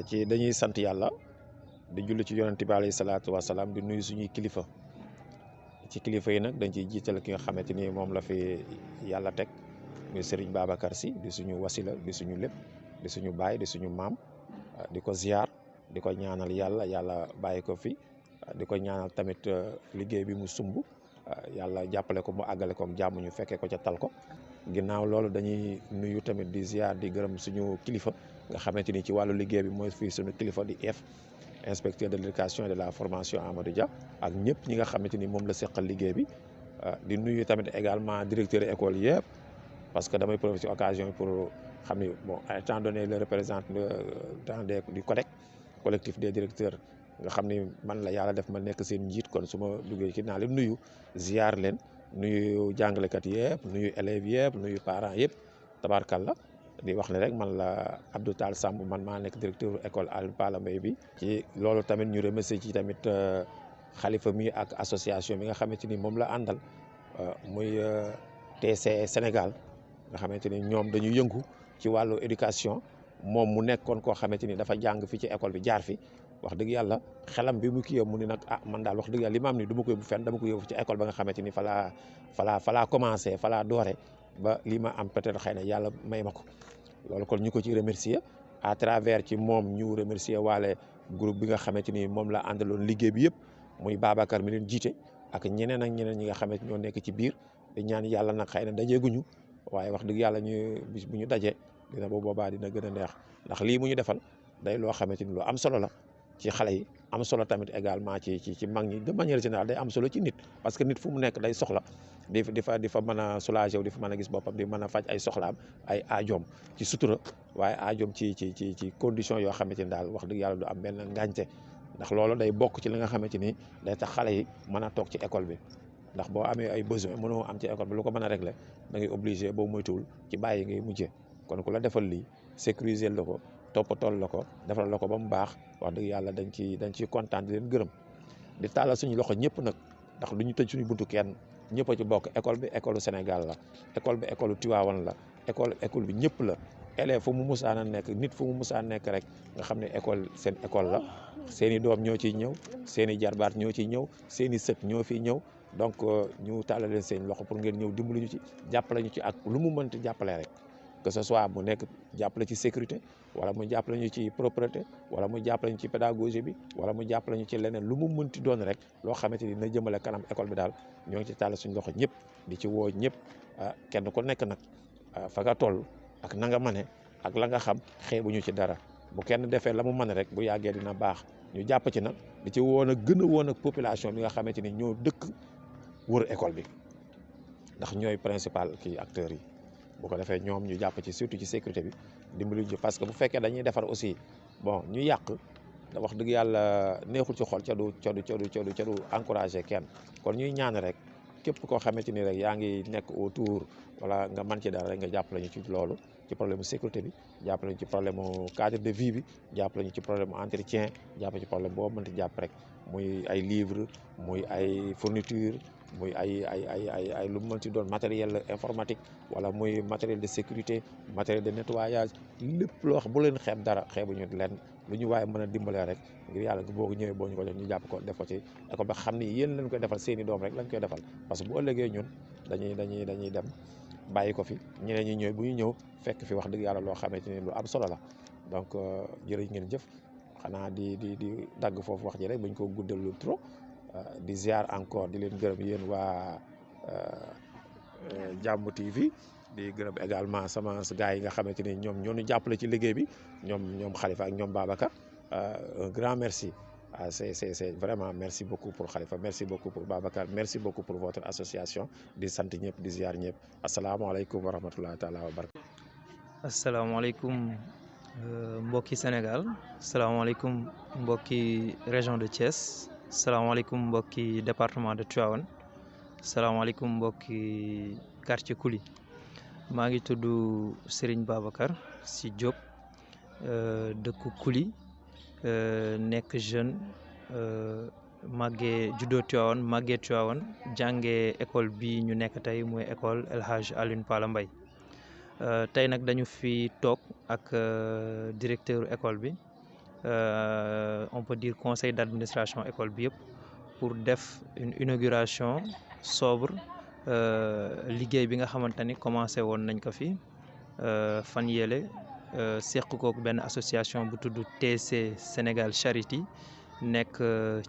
ci dañuy sant yàlla di julli ci yonent bi alayhi salaatu wasalaam di nuyu suñuy kilifa ci kilifa yi nag dañ ciy jiital ki nga xamante ni moom la fi yàlla teg muy Serigne Babacar Sy di suñu wasila di suñu lépp di suñu baay di suñu maam di ko ziar di ko ñaanal yàlla bàyyi ko fi di ko ñaanal tamit liggéey bi mu sumb yàlla jàppale ko mu àggale ko jàmm ñu fekkee ko ca tal ko. ginnaaw loolu dañuy nuyu tamit di ziar di gërëm suñu kilifa nga xamante ni ci wàllu liggéey bi mooy fii suñu kilifa di inspecteur de l'éducation et de la formation Amadou Dia ak ñëpp ñi nga xamante ni moom la seqal liggéey bi di nuyu tamit également directeur école yëpp parce que damay profiter ci occasion pour xam ni bon étant donné le représentant du CODEC collectif des directeurs nga xam ni man la yàlla def ma nekk seen njiit kon su ma duggee ci naa leen nuyu ziar leen nuyu jàngalekat yëpp nuyu élèves yëpp nuyu parents yëpp tabarkalla di wax ne rek man la Abdou Tall Samb man maa nekk directeur école Alioune Pala Mbaye bi. ci loolu tamit ñu remercier ci tamit xalifa mi ak association bi nga xamante ni moom la àndal muy TCE Sénégal nga xamante ni ñoom dañu yëngu ci wàllu éducation moom mu nekkoon koo xamante ni dafa jàng fi ci école bi jaar fi. wax dëgg yàlla xelam bi mu kii mu ni nag man daal wax dëgg yàlla li ma am ni du ma ko yóbbu fenn dama ko yóbbu ci école ba nga xamante ni falaa commencé falaa doore ba lii ma am peut-être xëy na yàlla may ma ko loolu kon ñu ko ci remercier à travers ci moom ñu remercier waale groupe bi nga xamante ni moom la àndaloon liggéey bi yëpp muy Babacar mi leen jiite ak ñeneen ñi nga xamante ñoo nekk ci biir di ñaan yàlla nag xëy na dajeeguñu waaye wax dëgg yàlla ñu bis bu ñu dajee dina boobaa dina gën a neex ndax lii mu ñu defal day loo xamante ni lu am solo la ci xale yi am solo tamit également ci mag ñi de manière générale day am solo ci nit parce que nit fu mu nekk day soxla di fa mën a soulager wu di fa mën a gis boppam di mën a faj ay soxlaam ay aajoom ci sutura waaye aajoom ci condition yoo xamante ni daal wax dëgg yàlla du am benn ngaañte ndax loolu day bokk ci li nga xamante ni day tax xale yi mën a toog ci école bi ndax boo amee ay besoin mënoo am ci école bi lu ko mën a régler da ngay obligé boo moytuwul ci bàyyi ngay mujjee kon ku la defal lii sécuriser la ko toppatool la ko defal la ko ba mu baax wax dëgg yàlla dañ ciy kontaan di leen gërëm di tàllal suñu loxo ñëpp nag ndax du ñu tëj suñu buntu kenn ñëpp a ci bokk école bi école Sénégal la école bi école Tivaouane la école bi ñëpp la élève fu mu musaan a nekk nit fu mu musaan nekk rek nga xam ne école seen école la seen i doom ñoo ciy ñëw seen i jarbaat ñoo ciy ñëw seen i sët ñoo fiy ñëw donc ñu tàllal leen seen loxo pour ngeen ñëw dimbali ñu ci jàppale ñu ci ak lu mu mënti jàppale rek que ce soit mu nekk jàppale ci sécurité wala mu jàppale ñu ci propreté wala mu jàppale ñu ci pédagogie bi wala mu jàppale ñu ci leneen lu mu mënti doon rek loo xamante ni na jëmale kanam école bi daal ñoo ngi ci tàll suñu loxo ñëpp di ci woo ñëpp kenn ku nekk nag fa nga toll ak na nga mane ak la nga xam xeebuñu ci dara bu kenn defee la mu mën rek bu yàggee dina baax ñu jàpp ci nag di ci woo nag gën a woo nag population bi nga xamante ni ñoo dëkk wër école bi ndax ñooy principal kii acteurs yi. bu ko defee ñoom ñu jàpp ci surtout ci sécurité bi dimbali ji parce que bu fekkee dañuy defar aussi bon ñu yàq wax dëgg yàlla neexul ci xol ca du encouragé kenn kon ñuy ñaan rek képp koo xamante ni rek yaa ngi nekk autour wala nga mën ci dara rek nga jàppale ñu ci loolu ci problème sécurité bi jàppale ñu ci problème cadre de vie bi jàppale ñu ci problème entretien jàppale ci problème boo mënti jàpp rek muy ay livres muy ay fourniture muy ay lu mu mën ci doon matériel informatique wala muy matériel de sécurité matériel de nettoyage lépp loo xam bu leen xeeb dara xeebuñu leen lu ñu waaye mën a dimbalee rek ngir yàlla boo ko ñëwee boo ñu ko jox ñu jàpp ko def ko ci école ba xam ni yéen lañ koy defal seeni doom rek lañ koy defal parce que bu ëllëgee ñun dañuy dem bàyyi ko fi ñeneen ñi ñëw bu ñu ñëw fekk fi wax dëgg yàlla loo xamante ni lu am solo la donc jërëjëf ngeen jëf xanaa di dagg foofu wax ji rek bañ ko guddal lu trop di ziar encore di leen gërëm yéen waa Jàmm TV di gërëm également sama gars yi nga xamante ni ñoom ñoo ñu jàppale ci liggéey bi ñoom Khalifa ak ñoom Babacar un grand merci c'est vraiment merci beaucoup pour Khalifa merci beaucoup pour Babacar merci beaucoup pour votre association di sant ñëpp di ziar ñëpp asalaamaaleykum wa rahmatullahi taala wa barakatu. asalaamaaleykum mbokki Sénégal asalaamaaleykum mbokki région de Thiès. salaamaaleykum mbokki département de Tivaouane salaamaaleykum mbokki quartier Kouly maa ngi tudd Serigne Babacar Sy Diop dëkku Kouly nekk jeune màggee juddoo Tivaouane màggee Tivaouane jàngee école bi ñu nekk tey mooy école El Hadj Alioune Pala Mbaye tey nag dañu fi toog ak directeur école bi on peut dire conseil d'administration école bi yëpp pour def une inauguration sobre liggéey bi nga xamante ni commencé woon nañ ko fi fan yële seq kook benn association bu tudd TC Sénégal Charity nekk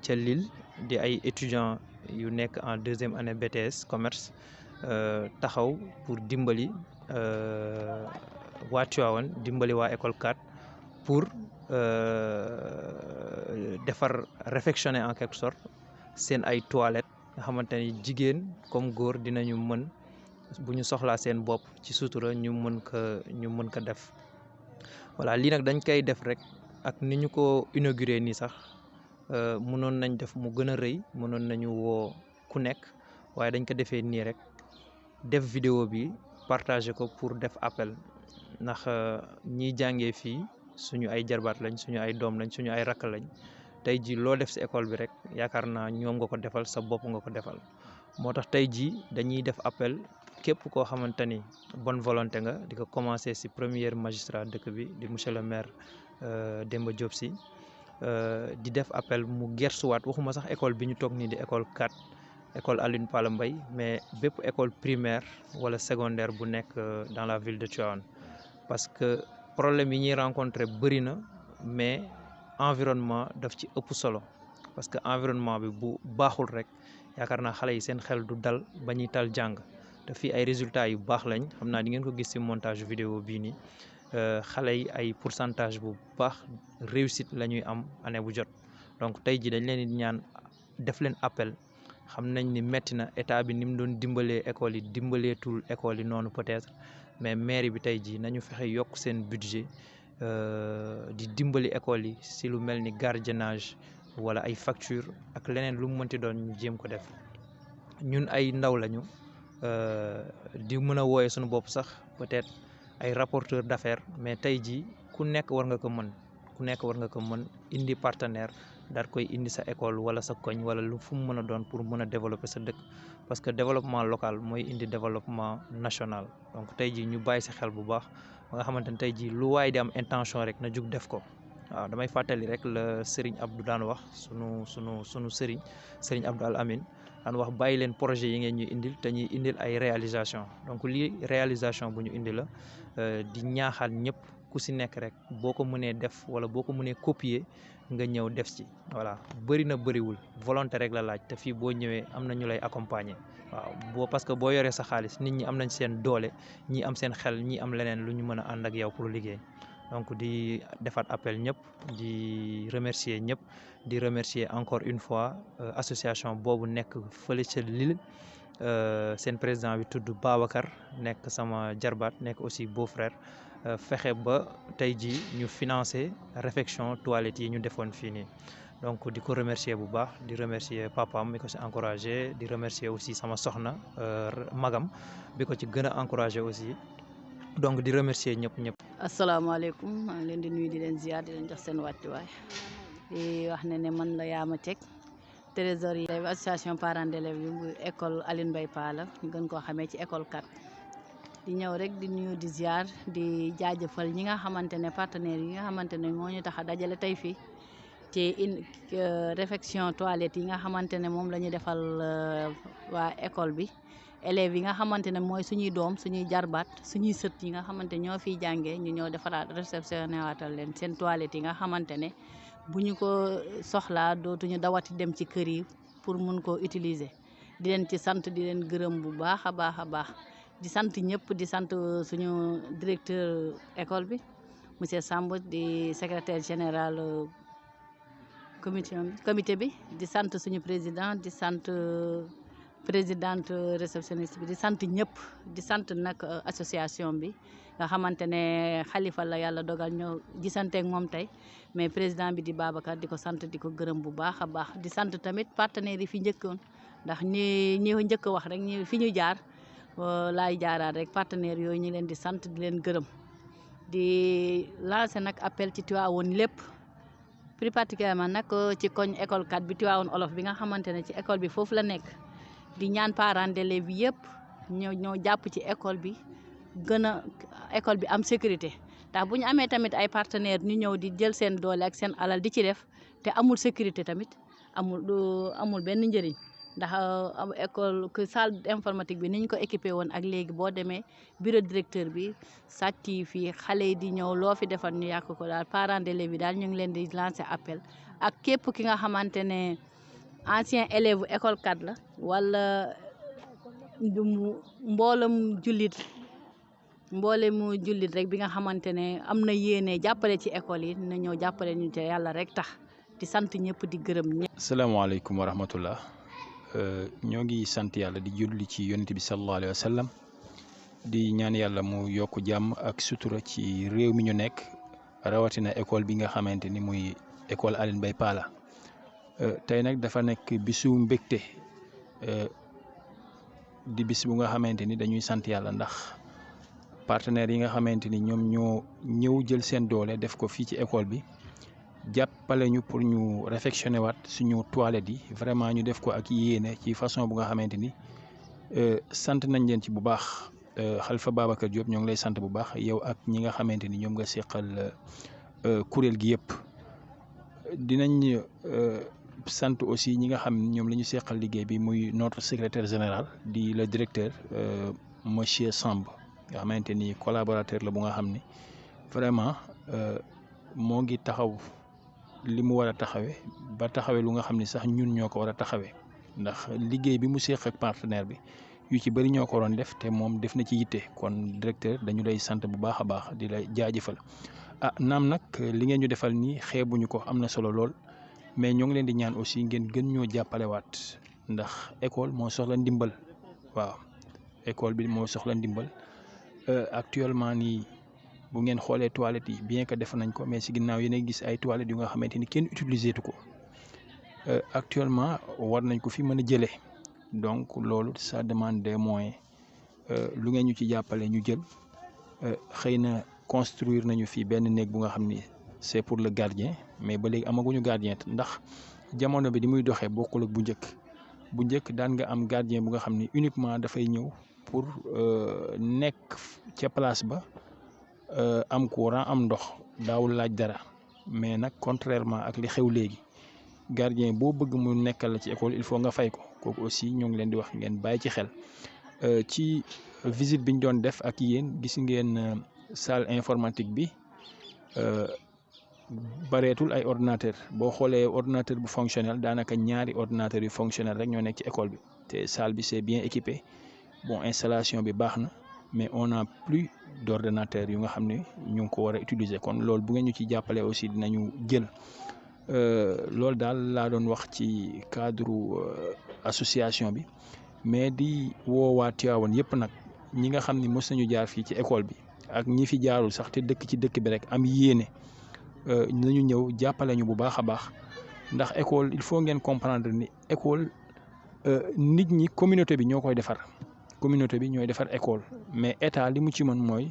ca Lille di ay étudiants yu nekk en 2e année BTS commerce taxaw pour dimbali waa Tivaouane dimbali waa école 4 pour defar réfectionner en quelque sorte seen ay toilettes nga xamante ni jigéen comme góor dinañu mën bu ñu soxlaa seen bopp ci sutura ñu mën ko def voilà lii nag dañ koy def rek ak ni ñu ko inauguré nii sax mënoon nañ def mu gën a rëy mënoon nañu woo ku nekk waaye dañ ko defee nii rek def vidéo bi partager ko pour def appel ndax ñiy jàngee fii suñu ay jarbaat lañ suñu ay doom lañ suñu ay rakk lañ tey jii loo def si école bi rek yaakaar naa ñoom nga ko defal sa bopp nga ko defal moo tax tey jii dañuy def appel képp koo xamante ni bonne volonté nga di ko commencer si premier magistrat dëkk bi di monsieur le maire Demba Diop Sy di def appel mu gersuwaat waxuma sax école bi ñu toog nii di école 4 école Alioune Pala Mbaye mais bépp école primaire wala secondaire bu nekk dans la ville de Tivaouane parce que problème yi ñuy rencontrer bëri na mais environnement daf ci ëpp solo parce que environnement bi bu baaxul rek yaakaar naa xale yi seen xel du dal ba ñuy tal jàng te fii ay résultats yu baax lañ xam naa di ngeen ko gis ci montage vidéo bii nii xale yi ay pourcentage bu baax réussite la ñuy am année bu jot donc tey ji dañ leen di ñaan def leen appel xam nañ ni metti na état bi ni mu doon dimbalee école yi dimbaleetul école yi noonu peut-être mais mairie bi tey jii nañu fexe yokk seen budget di dimbali école yi si lu mel ni gardiennage wala ay facture ak leneen lu mu mënti doon ñu jéem ko def ñun ay ndaw lañu di mën a wooye suñu bopp sax peut-être ay rapporteur d'affaires mais tey jii ku nekk war nga ko mën indi partenaire daal koy indi sa école wala sa koñ wala lu fu mu mën a doon pour mën a développer sa dëkk parce que développement local mooy indi développement national donc tey jii ñu bàyyi si xel bu baax ba nga xamante ne tey jii lu waay di am intention rek na jug def ko waaw damay fàttali rek la Serigne Abdou daan wax sunu Serigne Abdou Al Amin daan wax bàyyi leen projet yi ngeen ñuy indil te ñuy indil ay réalisation donc lii réalisation bu ñu indi la di ñaaxal ñëpp ku si nekk rek boo ko mënee def wala boo ko mënee copier nga ñëw def ci voilà bëri na bëriwul volonté rek la laaj te fii boo ñëwee am na ñu lay accompagner waaw parce que boo yoree sa xaalis nit ñi am nañ seen doole ñii am seen xel ñii am leneen lu ñu mën a ànd ak yow pour liggéey donc di defaat appel ñëpp di remercier ñëpp di remercier encore une fois association boobu nekk fële ca Lille seen président bi tudd Babacar nekk sama jarbaat nekk aussi beau-frère fexe ba tey jii ñu financer réfection toilettes yi ñu defoon fii nii donc di ko remercier bu baax di remercier papaam mi ko si encouragé di remercier aussi sama soxna magam bi ko ci gën a encouragé aussi donc di remercier ñëpp. asalaamaaleykum maa ngi leen di nuyu di leen ziar di leen jox seen wàccuwaay di wax ne man la Yaama Cek trésorier association parents d'élèves yu bu école Alioune Mbaye Pala ñu gën koo xamee ci école 4 di ñëw rek di nuyu di ziar di jaajëfal ñi nga xamante ne partenaires yi nga xamante ne moo ñu tax a dajale tey fii ci réfection toilette yi nga xamante ne moom la ñu defal waa école bi élèves yi nga xamante ne mooy suñuy doom suñuy jarbaat suñuy sët yi nga xamante ñoo fiy jàngee ñu ñëw defaraat réceptionné waatal leen seen toilette yi nga xamante ne bu ñu ko soxlaa dootuñu dawati dem ci kër yi pour mun koo utiliser di leen ci sant di leen gërëm bu baax a baax a baax di sant ñëpp di sant suñu directeur école bi monsieur Samb di secrétaire général comité bi di sant suñu président di sant présidente réceptionniste bi di sant ñëpp di sant nag association bi nga xamante ne xalifa la yàlla dogal ñoo gisanteek moom tey mais président bi di Babacar di ko sant di ko gërëm bu baax a baax di sant tamit partenaires yi fi njëkkoon ndax ñi njëkk wax rek ñi fi ñu jaar laay jaaraat rek partenaires yooyu ñu leen di sant di leen gërëm di lancer nag appel ci Tivaouane lépp plus particulièrement nag ci koñ école 4 bi Tivaouane Olof bi nga xamante ne ci école bi foofu la nekk di ñaan parents d'élèves bi yëpp ñoo jàpp ci école bi gën a école bi am sécurité ndax bu ñu amee tamit ay partenaires ñu ñëw di jël seen doole ak seen alal di ci def te amul sécurité tamit amul benn njëriñ ndax école que salle informatique bi ni ñu ko équipé woon ak léegi boo demee bureau directeur bi sàcc yi fii xale yi di ñëw loo fi defal ñu yàq ko daal parents d'élèves yi daal ñu ngi leen di lancer appel ak képp ki nga xamante ne ancien élève école 4 la wala mboolem jullit rek bi nga xamante ne am na yéene jàppale ci école yi na ñëw jàppale ñu te yàlla rek tax di sant ñëpp di gërëm ñëpp. salaamaaleykum wa rahmatullah ñoo ngi sant yàlla di julli ci yonent bi sallallahu alayhi wa sallam di ñaan yàlla mu yokk jàmm ak sutura ci réew mi ñu nekk rawatina école bi nga xamante ni muy école Aline Mbaye Pala tey nag dafa nekk bisu mbégte di bis bu nga xamante ni dañuy sant yàlla ndax partenaires yi nga xamante ni ñoom ñoo ñëw jël seen doole def ko fii ci école bi jàppale ñu pour ñu réfectionné waat suñu toilettes yi vraiment ñu def ko ak yéene ci façon bu nga xamante ni sant nañ leen ci bu baax Khalifa Babacar Diop ñoo ngi lay sant bu baax yow ak ñi nga xamante ni ñoom nga seqal kuréel gi yëpp dinañ sant aussi ñi nga xam ne ñoom la ñu seqal liggéey bi muy notre secrétaire général di le directeur monsieur Samb nga xamante ni collaborateur la bu nga xam ni vraiment moo ngi taxaw li mu war a taxawee ba taxawee lu nga xam ni sax ñun ñoo ko war a taxawee ndax liggéey bi mu seq ak partenaire bi yu ci bëri ñoo ko waroon def te moom def na ci yitte kon directeur dañu lay sant bu baax a baax di la jaajëfal naam nag li ngeen ñu defal nii xeebuñu ko am na solo lool mais ñoo ngi leen di ñaan aussi ngeen gën ñoo jàppalewaat ndax école moo soxla ndimbal waaw école bi moo soxla ndimbal actuellement nii bu ngeen xoolee toilettes yi bien que def nañ ko mais si ginnaaw yéen a gis ay toilettes yu nga xamante ni kenn utilisé tu ko actuellement war nañ ko fi mën a jëlee donc loolu ça demande des moyens lu ngeen ñu ci jàppale ñu jël xëy na construire nañu fi benn néeg bu nga xam ni c'est pour le gardien mais ba léegi amaguñu gardien ndax jamono bi di muy doxee bokkul ak bu njëkk daan nga am gardien bu nga xam ni uniquement dafay ñëw pour nekk ca place ba am courant am ndox daawul laaj dara mais nag contrairement ak li xew léegi gardien boo bëgg mu nekkal la ci école il faut nga fay ko kooku aussi ñoo ngi leen di wax ngeen bàyyi ci xel ci visite bi ñu doon def ak yéen gis ngeen salle informatique bi bareetul ay ordinateur boo xoolee ordinateur bu fonctionnel daanaka ñaari ordinateur yu fonctionnel rek ñoo nekk ci école bi te salle bi c'est bien équipé bon installation bi baax na mais on a plus d'ordinateur yu nga xam ne ñu ngi ko war a utiliser kon loolu bu ngeen ñu ci jàppale aussi dinañu jël loolu daal laa doon wax ci cadre association bi mais di woowaa Tivaouane yëpp nag ñi nga xam ni mos nañu jaar fii ci école bi ak ñi fi jaarul sax te dëkk ci dëkk bi rek am yéene nañu ñëw jàppale ñu bu baax a baax ndax école il faut ngeen comprendre ni école nit ñi communauté bi ñoo koy defar communauté bi ñooy defar école mais état li mu ci mën mooy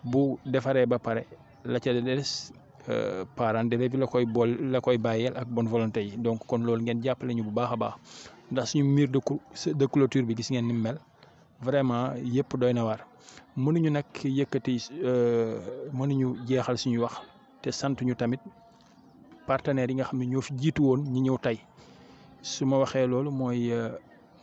bu defaree ba pare la ca des parents d'élèves bi la koy bàyyeel ak bonne volonté yi donc kon loolu ngeen jàppale ñu bu baax a baax ndax suñu mur de clôture bi gis ngeen ni mel vraiment yëpp doy na waar mënuñu nag yëkkati mënuñu jeexal suñu wax te sant ñu tamit partenaires yi nga xam ne ñoo fi jiitu woon ñi ñëw tey su ma waxee loolu mooy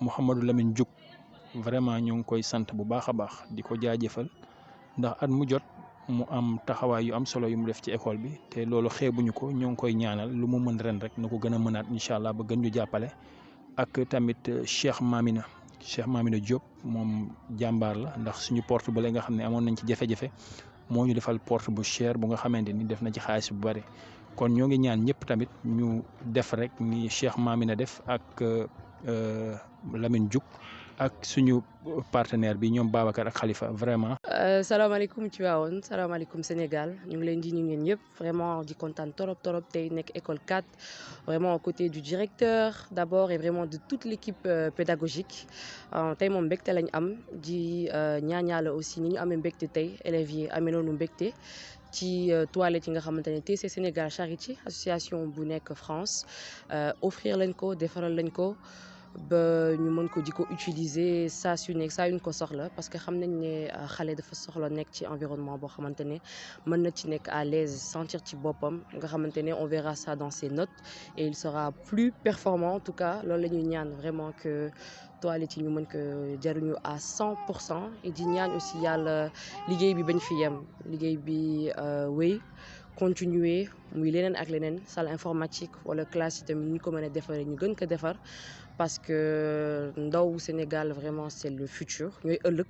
Mouhamadou Lamine Diouk vraiment ñoo ngi koy sant bu baax a baax di ko jaajëfal ndax at mu jot mu am taxawaay yu am solo yu mu def ci école bi te loolu xeebuñu ko ñoo ngi koy ñaanal lu mu mën ren rek na ko gën a mënaat incha allah ba gën ñu jàppale ak tamit Cheikh Mamina Diop moom jàmbaar la ndax suñu porte ba nga xam ne amoon nañ ci jafe-jafe moo ñu defal porte bu cher bu nga xamante ni def na ci xaalis bu bari kon ñoo ngi ñaan ñëpp tamit ñu def rek ni Cheikh Mamina def ak Lamine Diouk ak suñu partenaire bi ñoom Babacar ak Khalifa vraiment. salaamaaleykum Tivaouane salaamaaleykum Sénégal ñu ngi leen di ñu ngeen ñëpp vraiment di kontaan torop tey nekk école 4 vraiment aux côtés du directeur d'abord et vraiment de toute l'équipe pédagogique tey moom mbégte lañ am di ñaan Yàlla aussi ni ñu amee mbégte tey élèves yi amee noonu mbégte ci toilettes yi nga xamante ne TC Sénégal Charity association bu nekk France offrir lañ ko defaral lañ ko ba ñu mën ko di ko utiliser saa su nekk saa yuñ ko soxla parce que xam nañ ne xale dafa soxla nekk ci environnement boo xamante ne mën na ci nekk à l'aise sentir ci boppam nga xamante ne on verra ça dans ses notes et il sera plus performant en tout cas loolu la ñuy ñaan vraiment que toilettes yi ñu mën ko jariñu à 100% et di ñaan aussi yàlla liggéey bi bañ fi yem liggéey bi wéy continuer muy leneen ak leneen salle informatique wala classe yi tamit ñu ko mën a defaree ñu gën ko defar parce que ndaw Sénégal vraiment c'est le futur ñooy ëllëg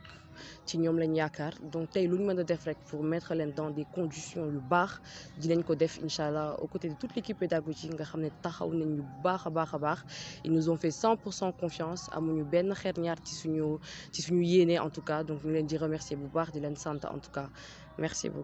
ci ñoom lañ yaakaar donc tey lu ñu mën a def rek pour mettre leen dans des conditions yu baax dinañ ko def incha allah aux côtés de toute l'équipe pédagogique nga xam ne taxaw nañ ñu baax a baax ils nous ont fait 100% confiance amuñu benn xeet ñaar ci suñu yéene en tout cas donc ñu leen di remercier bu baax di leen sant en tout cas merci beaucoup.